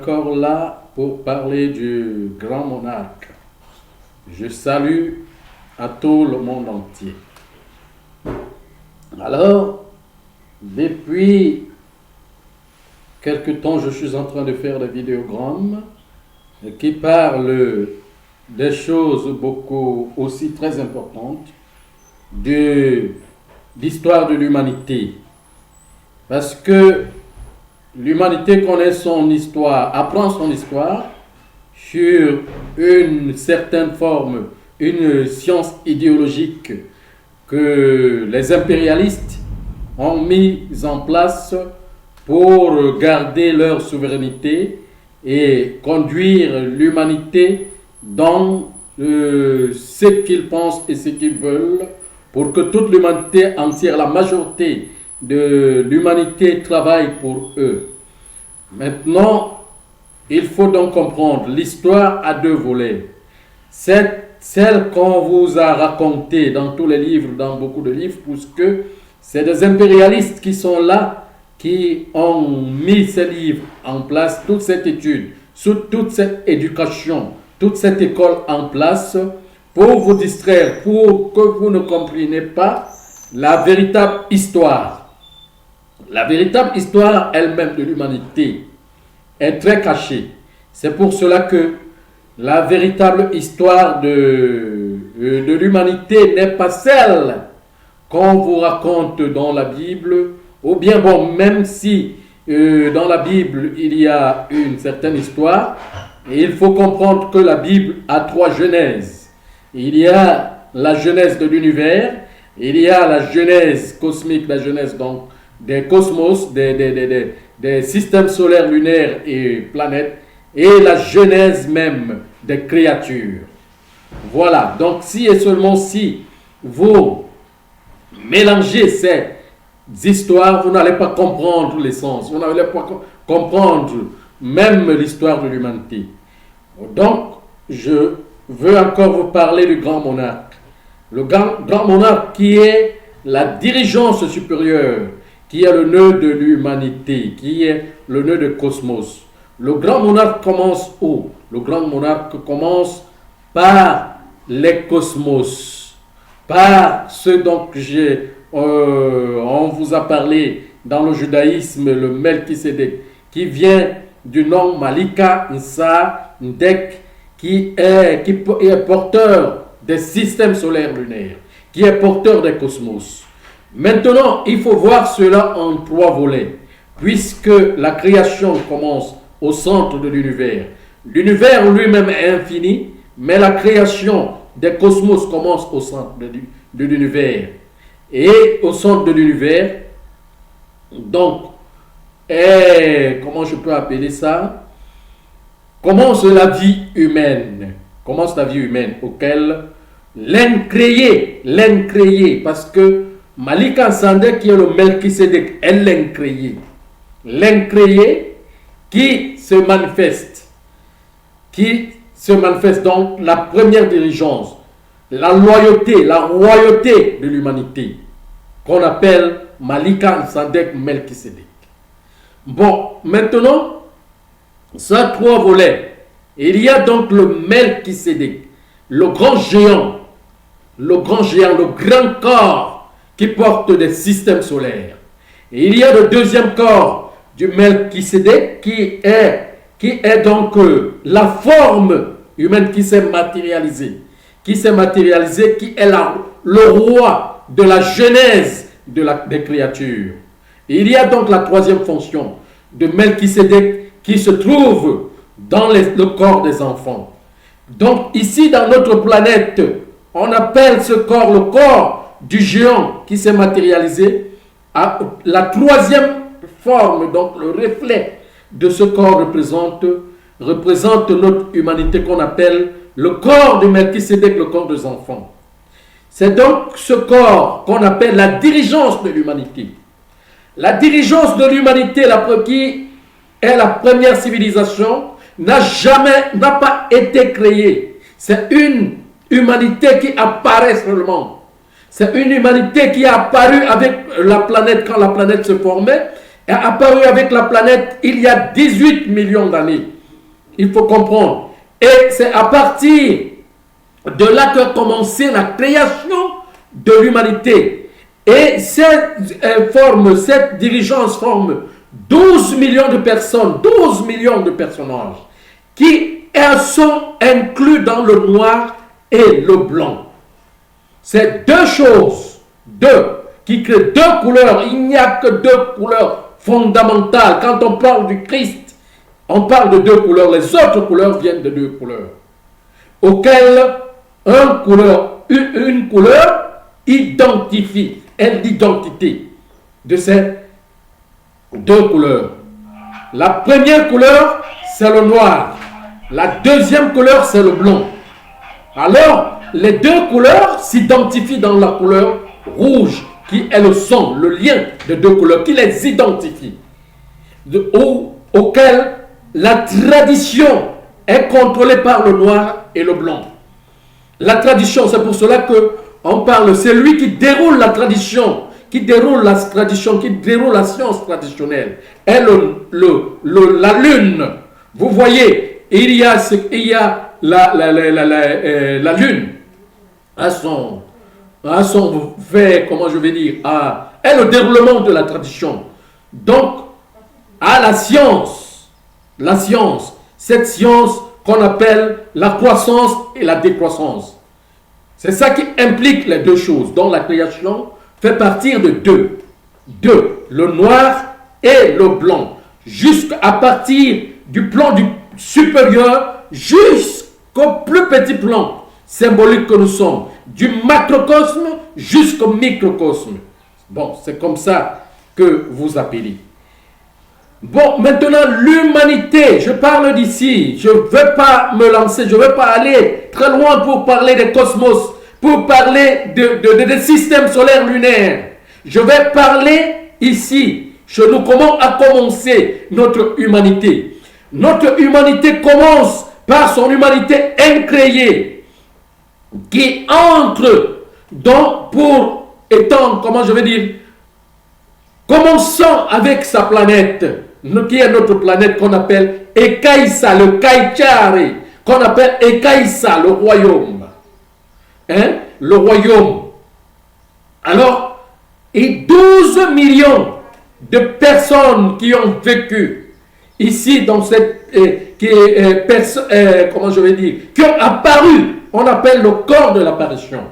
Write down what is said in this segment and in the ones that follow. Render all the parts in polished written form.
encore là pour parler du grand monarque. Je salue à tout le monde entier. Alors, depuis quelque temps, je suis en train de faire des vidéogrammes qui parlent des choses beaucoup aussi très importantes de l'histoire de l'humanité. Parce que l'humanité connaît son histoire, apprend son histoire sur une certaine forme, une science idéologique que les impérialistes ont mise en place pour garder leur souveraineté et conduire l'humanité dans ce qu'ils pensent et ce qu'ils veulent pour que toute l'humanité entière, la majorité de l'humanité travaille pour eux. Maintenant, il faut donc comprendre, l'histoire a deux volets. Celle qu'on vous a racontée dans tous les livres, dans beaucoup de livres, puisque c'est des impérialistes qui sont là, qui ont mis ces livres en place, toute cette étude, toute cette éducation, toute cette école en place, pour vous distraire, pour que vous ne compreniez pas la véritable histoire. La véritable histoire elle-même de l'humanité est très cachée. C'est pour cela que la véritable histoire de l'humanité n'est pas celle qu'on vous raconte dans la Bible, ou bien bon, même si dans la Bible il y a une certaine histoire, et il faut comprendre que la Bible a trois genèses. Il y a la genèse de l'univers, il y a la genèse cosmique, la genèse donc des cosmos, des systèmes solaires, lunaires et planètes, et la genèse même des créatures. Voilà, donc si et seulement si vous mélangez ces histoires, vous n'allez pas comprendre l'essence, vous n'allez pas comprendre même l'histoire de l'humanité. Donc, je veux encore vous parler du grand monarque. Le grand monarque qui est la dirigeance supérieure, qui est le nœud de l'humanité, qui est le nœud du cosmos. Le grand monarque commence où? Le grand monarque commence par les cosmos, par ce dont on vous a parlé dans le judaïsme, le Melchisédek, qui vient du nom Malika Nsa Ndek, qui est porteur des systèmes solaires lunaires, qui est porteur des cosmos. Maintenant, il faut voir cela en trois volets, puisque la création commence au centre de l'univers. L'univers lui-même est infini, mais la création des cosmos commence au centre de l'univers. Et au centre de l'univers, donc, comment je peux appeler ça? Commence la vie humaine. Commence la vie humaine, auquel l'incréé, parce que Malika Sandek, qui est le Melchisédek, est l'incréé. L'incréé qui se manifeste donc la première dirigeance, la royauté de l'humanité, qu'on appelle Malika Sandek Melchisédek. Bon, maintenant, ça a trois volets. Il y a donc le Melchisédek, le grand géant, le grand corps qui porte des systèmes solaires. Et il y a le deuxième corps du Melchisédek qui est donc la forme humaine qui s'est matérialisée, qui est le roi de la genèse des créatures. Et il y a donc la troisième fonction de Melchisédek qui se trouve dans le corps des enfants. Donc ici dans notre planète, on appelle ce corps le corps du géant qui s'est matérialisé. La troisième forme, donc le reflet de ce corps représente notre humanité qu'on appelle le corps de Melchisédek, le corps des enfants. C'est donc ce corps qu'on appelle la dirigeance de l'humanité. La dirigeance de l'humanité, qui est la première civilisation, n'a pas été créée. C'est une humanité qui apparaît seulement. C'est une humanité qui est apparue avec la planète quand la planète se formait est apparu avec la planète il y a 18 millions d'années. Il faut comprendre. Et c'est à partir de là que commençait la création de l'humanité. Et cette dirigeance forme 12 millions de personnes, 12 millions de personnages qui sont inclus dans le noir et le blanc. C'est deux choses, qui créent deux couleurs. Il n'y a que deux couleurs fondamentales. Quand on parle du Christ, on parle de deux couleurs. Les autres couleurs viennent de deux couleurs, auxquelles une couleur identifie, est l'identité de ces deux couleurs. La première couleur, c'est le noir. La deuxième couleur, c'est le blanc. Alors, les deux couleurs s'identifient dans la couleur rouge, qui est le sang, le lien de deux couleurs, qui les identifie, auquel la tradition est contrôlée par le noir et le blanc. La tradition, c'est pour cela que on parle, c'est lui qui déroule la tradition, qui déroule la science traditionnelle. Et la lune, vous voyez, il y a la lune à son fait, comment je vais dire, est le déroulement de la tradition. Donc, à la science, cette science qu'on appelle la croissance et la décroissance. C'est ça qui implique les deux choses, dont la création fait partir de deux, le noir et le blanc, jusqu'à partir du plan du supérieur jusqu'au plus petit plan symbolique que nous sommes, du macrocosme jusqu'au microcosme. Bon, c'est comme ça que vous appelez. Bon, maintenant, l'humanité, je parle d'ici, je ne veux pas me lancer, je ne veux pas aller très loin pour parler des cosmos, pour parler des systèmes solaires lunaires. Je vais parler ici, chez nous, comment a commencé notre humanité. Notre humanité commence par son humanité incréée, qui entre commençons avec sa planète, qui est notre planète qu'on appelle Ekaïsa, le Kaïchari, qu'on appelle Ekaïsa, le royaume. Le royaume. Alors, et 12 millions de personnes qui ont vécu ici dans cette, qui ont apparu, on appelle le corps de l'apparition.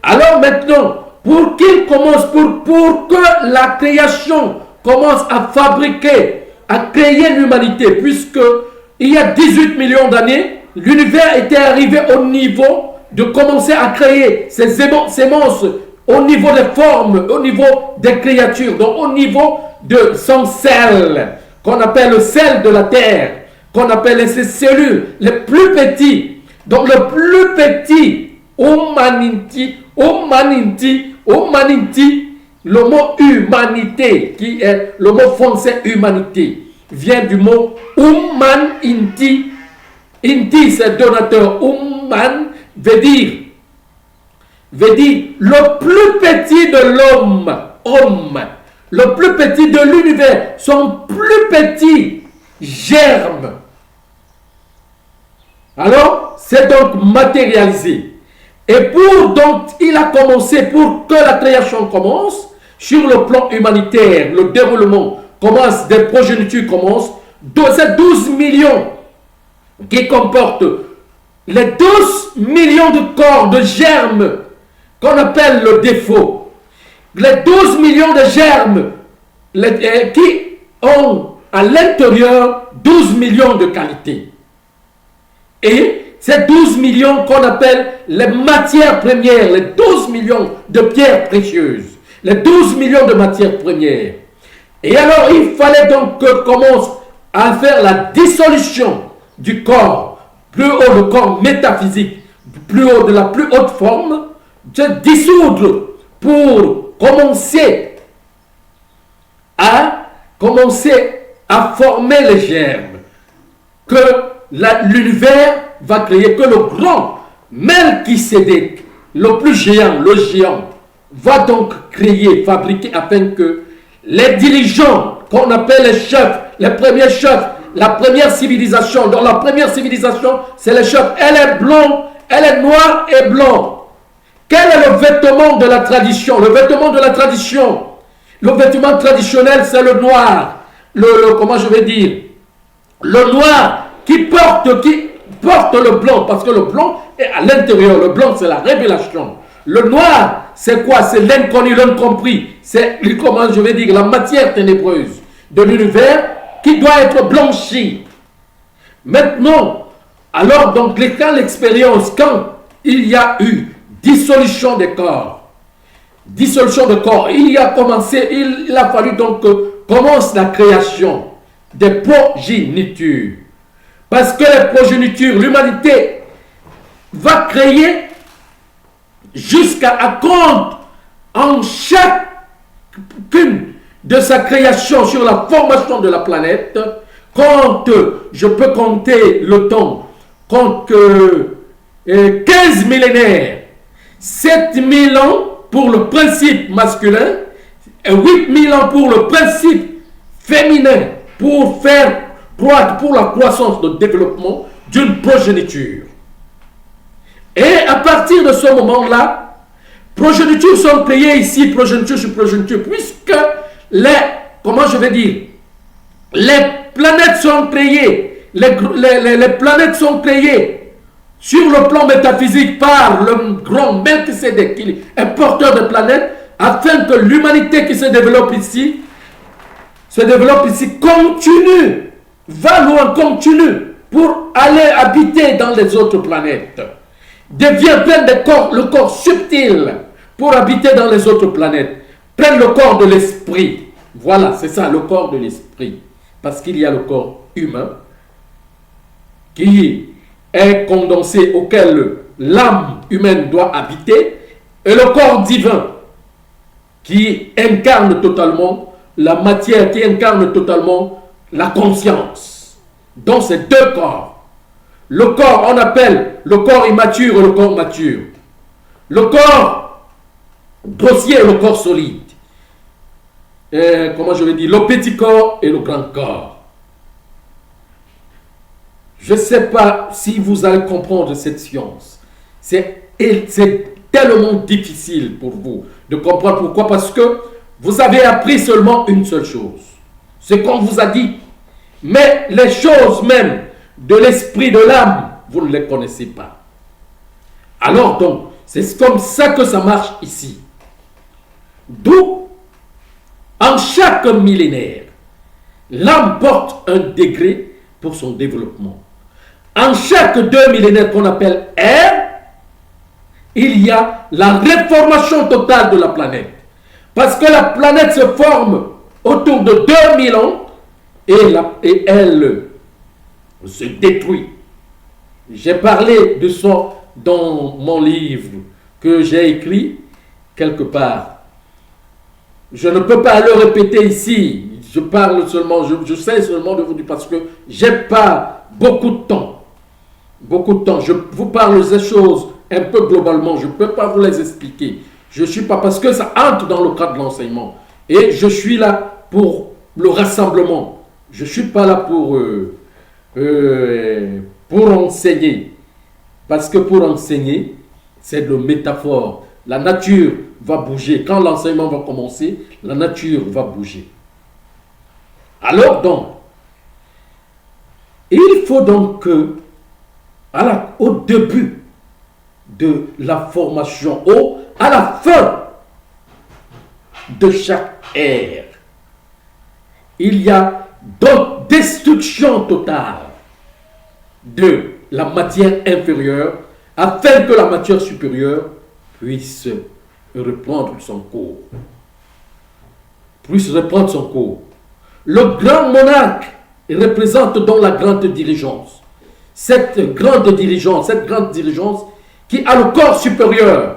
Alors maintenant, pour qu'il commence, pour que la création commence à fabriquer, à créer l'humanité, puisque il y a 18 millions d'années, l'univers était arrivé au niveau de commencer à créer ces monstres, au niveau des formes, au niveau des créatures, donc au niveau de son sel, qu'on appelle le sel de la terre, qu'on appelle ces cellules les plus petits. Donc le plus petit, humanity, le mot humanité, qui est le mot français humanité, vient du mot human-inti. Inti, c'est donateur. Human veut dire le plus petit de l'homme, homme, le plus petit de l'univers, son plus petit germe. Alors, c'est donc matérialisé. Et il a commencé, pour que la création commence, sur le plan humanitaire, le déroulement commence, des progénitures commencent, ces 12 millions qui comportent les 12 millions de corps, de germes, qu'on appelle le défaut. Les 12 millions de germes qui ont à l'intérieur 12 millions de qualités. Et ces 12 millions qu'on appelle les matières premières, les 12 millions de pierres précieuses, les 12 millions de matières premières. Et alors, il fallait donc que commence à faire la dissolution du corps, plus haut le corps métaphysique, plus haut de la plus haute forme, se dissoudre pour commencer à former les germes que l'univers va créer, que le grand Melchisédek, le plus géant, le géant, va donc créer, fabriquer, afin que Les dirigeants, qu'on appelle les chefs, les premiers chefs, la première civilisation, dans la première civilisation, c'est les chefs. Elle est blonde, elle est noire et blanc. Quel est le vêtement de la tradition? Le vêtement de la tradition, le vêtement traditionnel, c'est le noir. Comment je vais dire? Le noir qui porte le blanc, parce que le blanc est à l'intérieur. Le blanc, c'est la révélation. Le noir, c'est quoi? C'est l'inconnu, l'incompris. C'est, comment je vais dire, la matière ténébreuse de l'univers qui doit être blanchi. Maintenant, alors, donc, quand l'expérience, quand il y a eu dissolution des corps, il a fallu donc que commence la création des progénitures. Parce que les progénitures, l'humanité va créer jusqu'à compte en chacune de sa création sur la formation de la planète. Quand je peux compter le temps, compte 15 millénaires, 7000 ans pour le principe masculin et 8000 ans pour le principe féminin, pour faire croître, pour la croissance, le développement d'une progéniture. Et à partir de ce moment-là, progénitures sont créées ici, progéniture sur progéniture, puisque les planètes sont créées, les planètes sont créées sur le plan métaphysique par le grand Melchisédek, qui est porteur de planètes, afin que l'humanité qui se développe ici, continue, va loin, continue, pour aller habiter dans les autres planètes. Devient plein de corps, le corps subtil, pour habiter dans les autres planètes. Prenne le corps de l'esprit. Voilà, c'est ça, le corps de l'esprit. Parce qu'il y a le corps humain, qui est condensé, auquel l'âme humaine doit habiter, et le corps divin, qui incarne totalement la matière, qui incarne totalement la conscience. Donc ces deux corps. Le corps, on appelle le corps immature et le corps mature. Le corps grossier et le corps solide. Comment je vais dire, le petit corps et le grand corps. Je ne sais pas si vous allez comprendre cette science. C'est tellement difficile pour vous de comprendre pourquoi. Parce que vous avez appris seulement une seule chose. C'est qu'on vous a dit. Mais les choses même de l'esprit, de l'âme, vous ne les connaissez pas. Alors donc, c'est comme ça que ça marche ici. D'où, en chaque millénaire, l'âme porte un degré pour son développement. En chaque 2 millénaires qu'on appelle ère, il y a la réformation totale de la planète. Parce que la planète se forme autour de 2000 ans et elle se détruit. J'ai parlé de ça dans mon livre que j'ai écrit quelque part. Je ne peux pas le répéter ici. Je parle seulement, je sais seulement de vous dire parce que j'ai pas beaucoup de temps. Beaucoup de temps. Je vous parle des choses un peu globalement. Je ne peux pas vous les expliquer. Je suis pas, parce que ça entre dans le cadre de l'enseignement. Et je suis là pour le rassemblement. Je ne suis pas là pour enseigner. Parce que pour enseigner, c'est de métaphore. La nature va bouger. Quand l'enseignement va commencer, la nature va bouger. Alors donc, il faut donc que, au début de la formation, à la fin de chaque ère, il y a donc destruction totale de la matière inférieure afin que la matière supérieure puisse reprendre son cours. Le grand monarque représente donc la grande diligence. Cette grande diligence qui a le corps supérieur,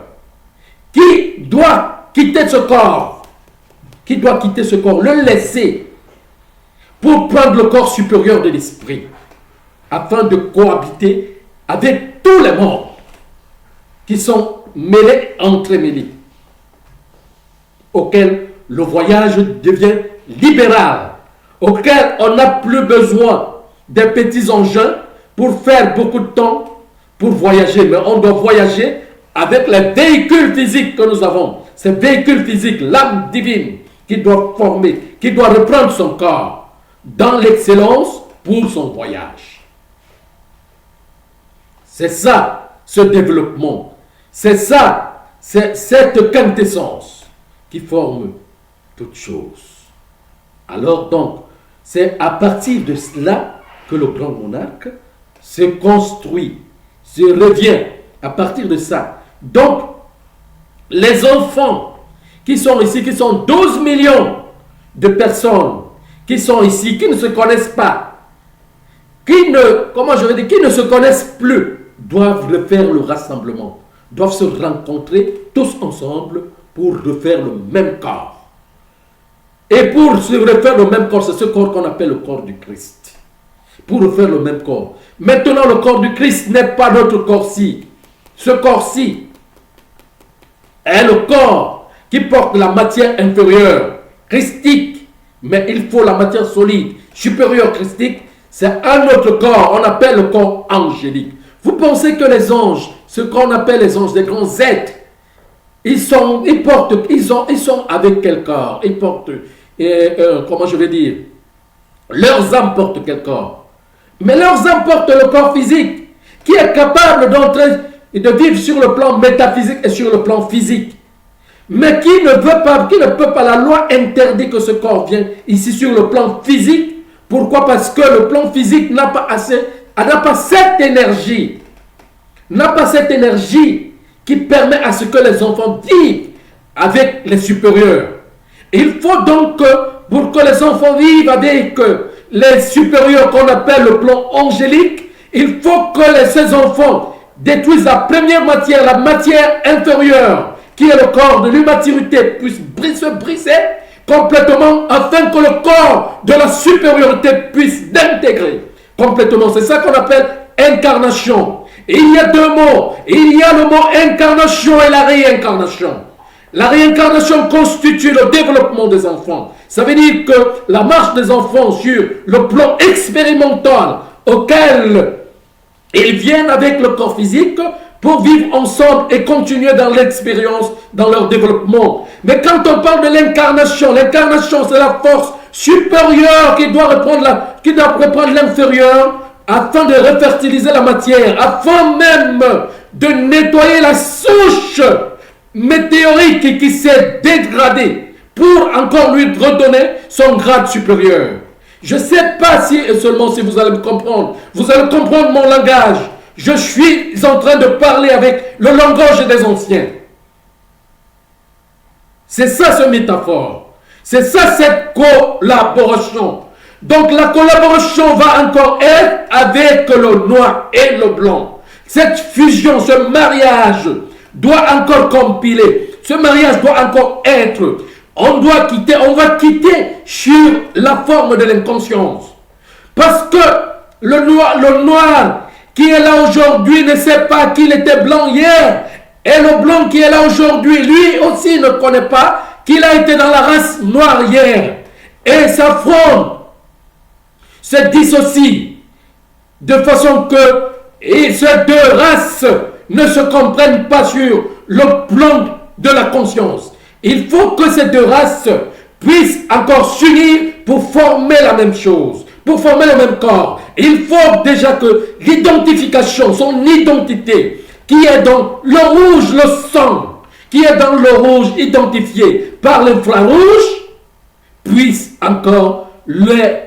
qui doit quitter ce corps, le laisser pour prendre le corps supérieur de l'esprit, afin de cohabiter avec tous les morts qui sont mêlés, entremêlés, auxquels le voyage devient libéral, auquel on n'a plus besoin des petits engins pour faire beaucoup de temps pour voyager, mais on doit voyager avec les véhicules physiques que nous avons. Ces véhicules physiques, l'âme divine qui doit former, qui doit reprendre son corps dans l'excellence pour son voyage. C'est ça, ce développement. C'est ça, c'est cette quintessence qui forme toute chose. Alors donc, c'est à partir de cela que le grand monarque se construit, se revient à partir de ça. Donc, les enfants qui sont ici, qui sont 12 millions de personnes qui sont ici, qui ne se connaissent pas, qui ne se connaissent plus, doivent refaire le rassemblement, doivent se rencontrer tous ensemble pour refaire le même corps. Et pour se refaire le même corps, c'est ce corps qu'on appelle le corps du Christ. Pour refaire le même corps. Maintenant, le corps du Christ n'est pas notre corps-ci. Ce corps-ci est le corps qui porte la matière inférieure, christique, mais il faut la matière solide, supérieure christique. C'est un autre corps, on appelle le corps angélique. Vous pensez que les anges, ce qu'on appelle les anges, des grands êtres, ils sont avec quel corps? Ils portent, leurs âmes portent quel corps? Mais leurs âmes portent le corps physique, qui est capable d'entrer et de vivre sur le plan métaphysique et sur le plan physique. Mais qui ne peut pas, la loi interdit que ce corps vienne ici sur le plan physique. Pourquoi? Parce que le plan physique n'a pas cette énergie. N'a pas cette énergie qui permet à ce que les enfants vivent avec les supérieurs. Il faut donc que, pour que les enfants vivent avec les supérieurs qu'on appelle le plan angélique, il faut que ces enfants détruisent la première matière, la matière inférieure, qui est le corps de l'immaturité, puisse se briser complètement afin que le corps de la supériorité puisse l'intégrer complètement. C'est ça qu'on appelle incarnation. Et il y a deux mots. Il y a le mot incarnation et la réincarnation. La réincarnation constitue le développement des enfants. Ça veut dire que la marche des enfants sur le plan expérimental auquel ils viennent avec le corps physique pour vivre ensemble et continuer dans l'expérience, dans leur développement. Mais quand on parle de l'incarnation c'est la force supérieure qui doit reprendre l'inférieur afin de refertiliser la matière, afin même de nettoyer la souche météorique qui s'est dégradée pour encore lui redonner son grade supérieur. Je ne sais pas si et seulement si vous allez me comprendre. Vous allez comprendre mon langage. Je suis en train de parler avec le langage des anciens. C'est ça ce métaphore. C'est ça cette collaboration. Donc la collaboration va encore être avec le noir et le blanc. Cette fusion, ce mariage doit encore compiler. Ce mariage doit encore être. On va quitter sur la forme de l'inconscience. Parce que le noir qui est là aujourd'hui ne sait pas qu'il était blanc hier. Et le blanc qui est là aujourd'hui, lui aussi ne connaît pas qu'il a été dans la race noire hier. Et sa forme se dissocie de façon que ces deux races ne se comprennent pas sur le plan de la conscience. Il faut que ces deux races puissent encore s'unir pour former la même chose, pour former le même corps. Il faut déjà que l'identification, son identité, qui est dans le rouge, le sang, qui est dans le rouge identifié par l'infrarouge, puisse encore les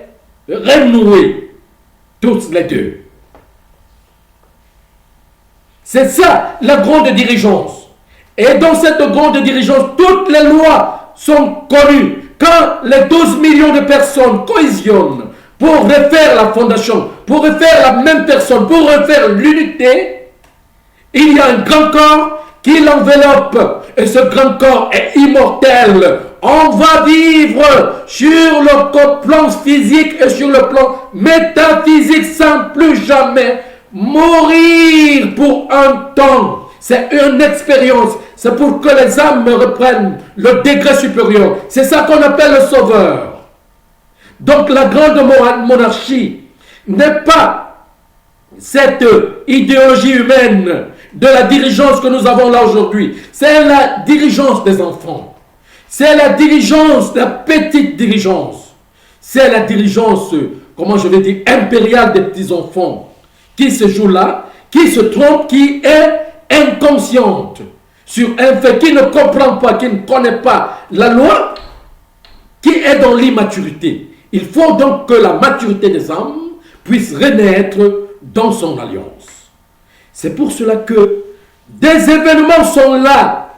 renouer tous les deux. C'est ça la grande dirigeance. Et dans cette grande dirigeance, toutes les lois sont connues. Quand les 12 millions de personnes cohésionnent pour refaire la fondation, pour refaire la même personne, pour refaire l'unité, il y a un grand corps qui l'enveloppe. Et ce grand corps est immortel. On va vivre sur le plan physique et sur le plan métaphysique sans plus jamais mourir pour un temps. C'est une expérience c'est pour que les âmes reprennent le degré supérieur. C'est ça qu'on appelle le sauveur. Donc la grande monarchie n'est pas cette idéologie humaine de la dirigeance que nous avons là aujourd'hui. C'est la dirigeance des enfants. C'est la dirigeance, la petite dirigeance. C'est la dirigeance, comment je vais dire, impériale des petits-enfants qui se joue là, qui se trompe, qui est inconsciente sur un fait, qui ne comprend pas, qui ne connaît pas la loi, qui est dans l'immaturité. Il faut donc que la maturité des âmes puisse renaître dans son alliance. C'est pour cela que des événements sont là.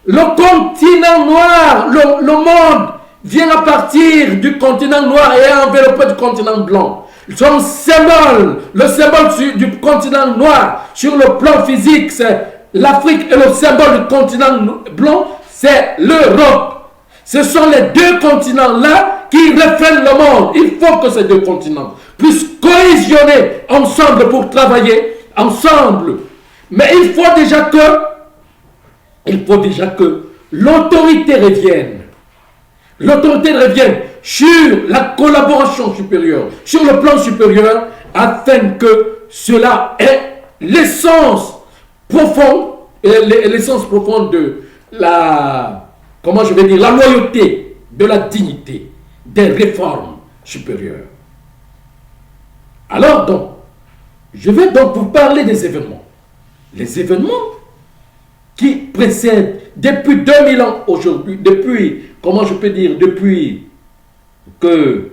Le continent noir, le monde vient à partir du continent noir et est enveloppé du continent blanc. Son symbole, le symbole du continent noir sur le plan physique, c'est l'Afrique, et le symbole du continent blanc, c'est l'Europe. Ce sont les deux continents-là qui reflètent le monde. Il faut que ces deux continents puissent cohésionner ensemble pour travailler ensemble. Mais il faut déjà que l'autorité revienne. L'autorité revienne sur la collaboration supérieure, sur le plan supérieur, afin que cela ait l'essence profonde, de la, comment je vais dire, la loyauté, de la dignité, des réformes supérieures. Alors donc, je vais donc vous parler des événements. Les événements qui précèdent depuis 2000 ans aujourd'hui, depuis, comment je peux dire, depuis que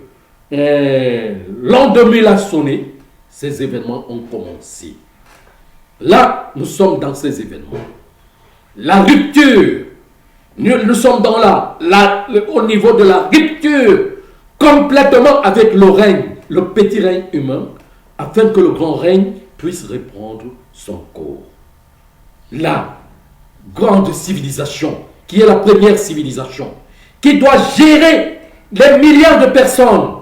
l'an 2000 a sonné, ces événements ont commencé. Là, nous sommes dans ces événements. La rupture, nous sommes dans au niveau de la rupture complètement avec le règne, le petit règne humain, afin que le grand règne puisse reprendre son cours. La grande civilisation, qui est la première civilisation, qui doit gérer les milliards de personnes.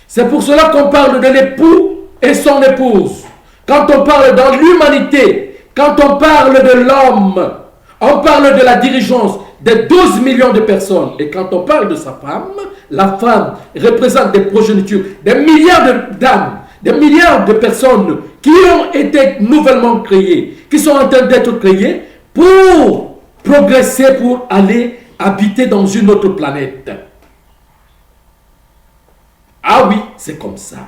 C'est pour cela qu'on parle de l'époux et son épouse. Quand on parle dans l'humanité, quand on parle de l'homme, on parle de la dirigeance de 12 millions de personnes. Et quand on parle de sa femme, la femme représente des progénitures, des milliards d'âmes, des milliards de personnes qui ont été nouvellement créées, qui sont en train d'être créées pour progresser, pour aller habiter dans une autre planète. Ah oui, c'est comme ça.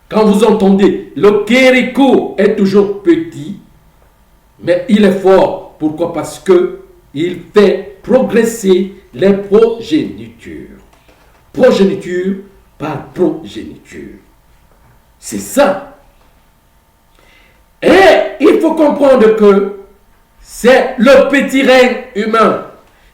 Quand vous entendez, le Kérikou est toujours petit, mais il est fort. Pourquoi? Parce que il fait progresser les progénitures. Progéniture par progéniture. C'est ça. Et il faut comprendre que c'est le petit règne humain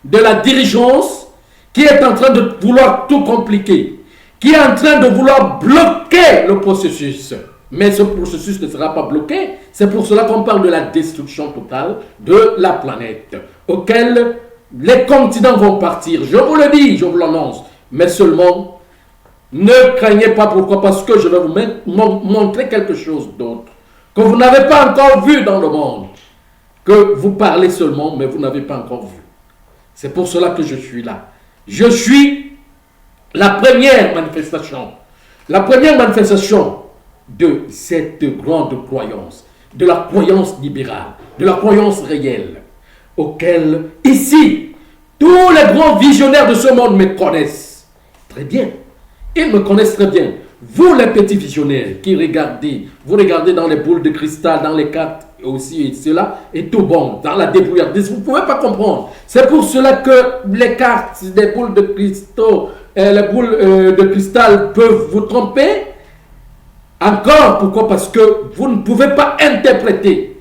de la dirigeance qui est en train de vouloir tout compliquer, qui est en train de vouloir bloquer le processus. Mais ce processus ne sera pas bloqué. C'est pour cela qu'on parle de la destruction totale de la planète, auquel les continents vont partir. Je vous le dis, je vous l'annonce. Mais seulement, ne craignez pas. Pourquoi? Parce que je vais vous montrer quelque chose d'autre que vous n'avez pas encore vu dans le monde. Que vous parlez seulement, mais vous n'avez pas encore vu. C'est pour cela que je suis là. Je suis la première manifestation. La première manifestation de cette grande croyance, de la croyance libérale, de la croyance réelle, auquel, ici, tous les grands visionnaires de ce monde me connaissent très bien. Ils me connaissent très bien. Vous, les petits visionnaires qui regardez, vous regardez dans les boules de cristal, dans les cartes, aussi et cela, et tout bon, dans la débrouillardise, vous ne pouvez pas comprendre. C'est pour cela que les cartes des boules de cristal peuvent vous tromper. Encore, pourquoi? Parce que vous ne pouvez pas interpréter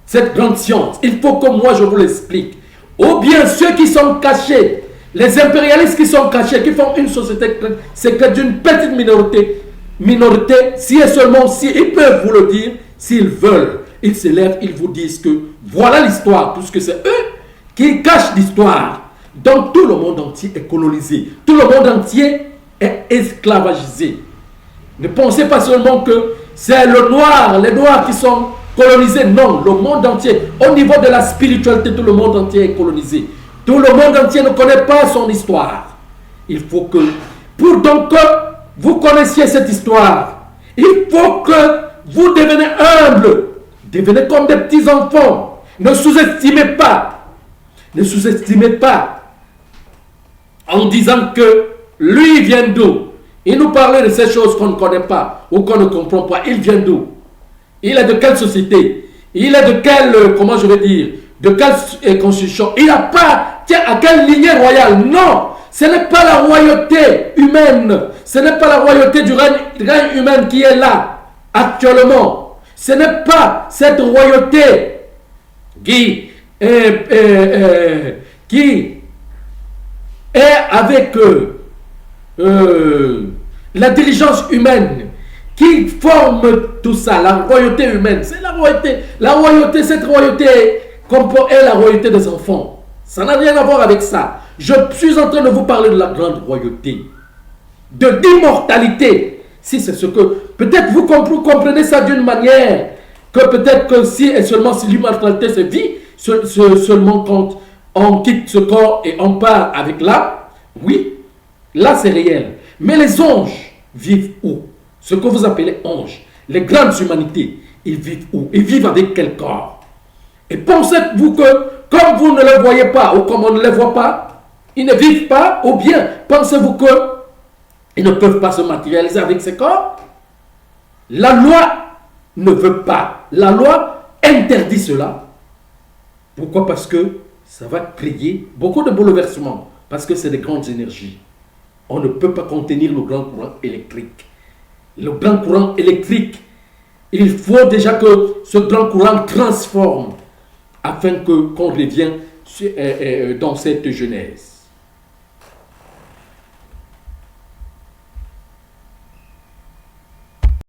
cette grande science. Il faut que moi je vous l'explique. Ou bien ceux qui sont cachés, les impérialistes qui sont cachés, qui font une société secrète d'une petite minorité, si et seulement si, ils peuvent vous le dire, s'ils veulent. Ils se lèvent, ils vous disent que voilà l'histoire, puisque c'est eux qui cachent l'histoire. Donc tout le monde entier est colonisé. Tout le monde entier est esclavagisé. Ne pensez pas seulement que c'est le noir, les noirs qui sont colonisé, non, le monde entier. Au niveau de la spiritualité, tout le monde entier est colonisé. Tout le monde entier ne connaît pas son histoire. Il faut que, pour donc que vous connaissiez cette histoire, il faut que vous deveniez humble. Devenez comme des petits enfants. Ne sous-estimez pas. Ne sous-estimez pas en disant que lui vient d'où. Il nous parlait de ces choses qu'on ne connaît pas ou qu'on ne comprend pas. Il vient d'où? Il est de quelle société? Il est de quelle, comment je vais dire, de quelle constitution? Il n'a pas, tiens, à quelle lignée royale? Non, ce n'est pas la royauté humaine. Ce n'est pas la royauté du règne humain qui est là actuellement. Ce n'est pas cette royauté qui est avec la diligence humaine qui forme tout ça, la royauté humaine. C'est la royauté. La royauté, cette royauté est la royauté des enfants. Ça n'a rien à voir avec ça. Je suis en train de vous parler de la grande royauté, de l'immortalité. Si c'est ce que... Peut-être vous comprenez ça d'une manière que peut-être que si et seulement si l'immortalité se vit, seulement quand on quitte ce corps et on part avec l'âme, oui, là c'est réel. Mais les anges vivent où? Ce que vous appelez anges, les grandes humanités, ils vivent où? Ils vivent avec quel corps? Et pensez-vous que comme vous ne les voyez pas ou comme on ne les voit pas, ils ne vivent pas? Ou bien pensez-vous qu'ils ne peuvent pas se matérialiser avec ces corps? La loi ne veut pas. La loi interdit cela. Pourquoi? Parce que ça va créer beaucoup de bouleversements. Parce que c'est des grandes énergies. On ne peut pas contenir le grand courant électrique. Le grand courant électrique, il faut déjà que ce grand courant transforme afin qu'on revienne dans cette genèse.